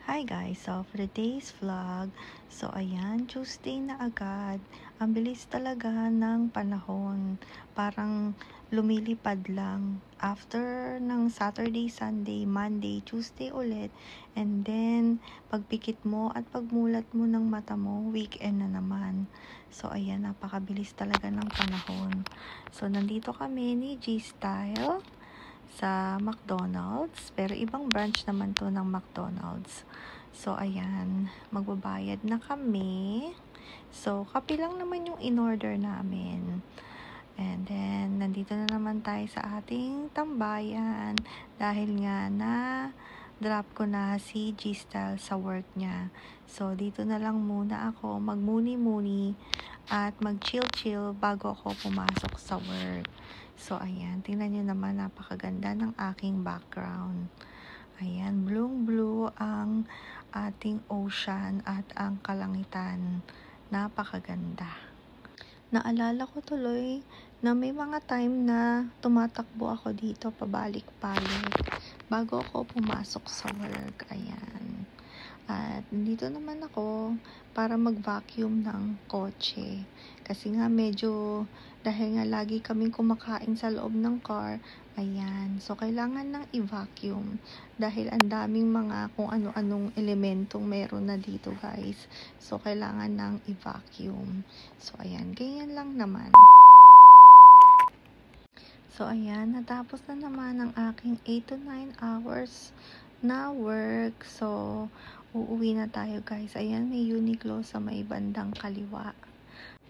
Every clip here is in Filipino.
Hi guys, so for today's vlog, so ayan, Tuesday na agad. Ang bilis talaga ng panahon. Parang lumilipad lang. After ng Saturday, Sunday, Monday, Tuesday ulit. And then, pagpikit mo at pagmulat mo ng mata mo, weekend na naman. So ayan, napakabilis talaga ng panahon. So nandito kami ni G-Style sa McDonald's, pero ibang branch naman to ng McDonald's. So ayan, magbabayad na kami. So kape lang naman yung in-order namin. And then nandito na naman tayo sa ating tambayan dahil nga na drop ko na si G-Style sa work niya. So dito na lang muna ako magmuni-muni at mag-chill-chill bago ako pumasok sa work. So, ayan. Tingnan nyo naman, napakaganda ng aking background. Ayan, blue-blue ang ating ocean at ang kalangitan. Napakaganda. Naalala ko tuloy na may mga time na tumatakbo ako dito pabalik-balik bago ako pumasok sa work. Ayan. At dito naman ako para mag-vacuum ng kotse. Kasi nga medyo, dahil nga lagi kaming kumakain sa loob ng car, ayan. So, kailangan ng i-vacuum. Dahil ang daming mga kung ano-anong elementong meron na dito, guys. So, kailangan ng i-vacuum. So, ayan. Ganyan lang naman. So, ayan. Natapos na naman ang aking 8 to 9 hours na work. So, uuwi na tayo guys. Ayan, may Uniqlo sa may bandang kaliwa.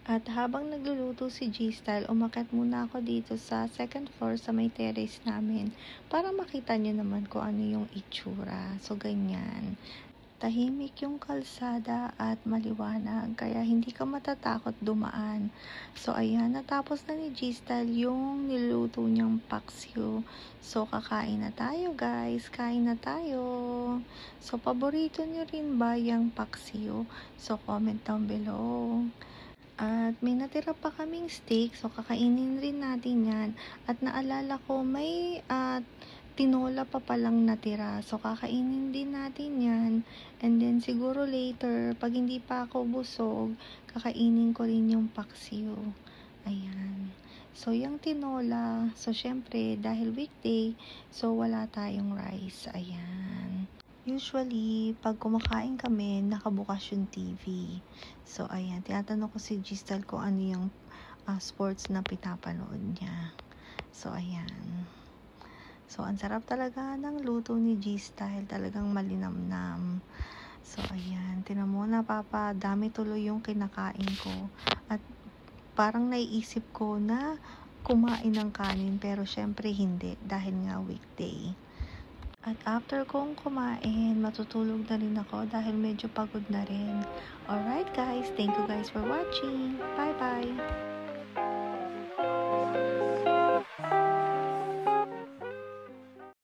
At habang nagluluto si G-Style, umakyat muna ako dito sa second floor sa may terrace namin para makita nyo naman kung ano yung itsura. So, ganyan. Tahimik yung kalsada at maliwanag, kaya hindi ka matatakot dumaan. So, ayan, natapos na ni G-Style yung niluto niyang paksiw. So, kakain na tayo, guys. Kain na tayo. So, paborito niyo rin ba yung paksiw? So, comment down below. At may natira pa kaming steak, so kakainin rin natin yan. At naalala ko, may tinola pa palang natira, so kakainin din natin yan. And then siguro later, pag hindi pa ako busog, kakainin ko rin yung paksiw. Ayan. So yung tinola, so syempre dahil weekday, so wala tayong rice. Ayan. Usually, pag kumakain kami, nakabukas yung TV. So, ayan. Tinatanong ko si G-Style kung ano yung sports na pinapanood niya. So, ayan. So, ang sarap talaga ng luto ni G-Style. Talagang malinamnam. So, ayan. Tinan mo, napapadami tuloy yung kinakain ko. At parang naiisip ko na kumain ng kanin. Pero, syempre, hindi. Dahil nga weekday. At after kong kumain, matutulog na rin ako dahil medyo pagod na rin. Alright guys, thank you guys for watching. Bye bye!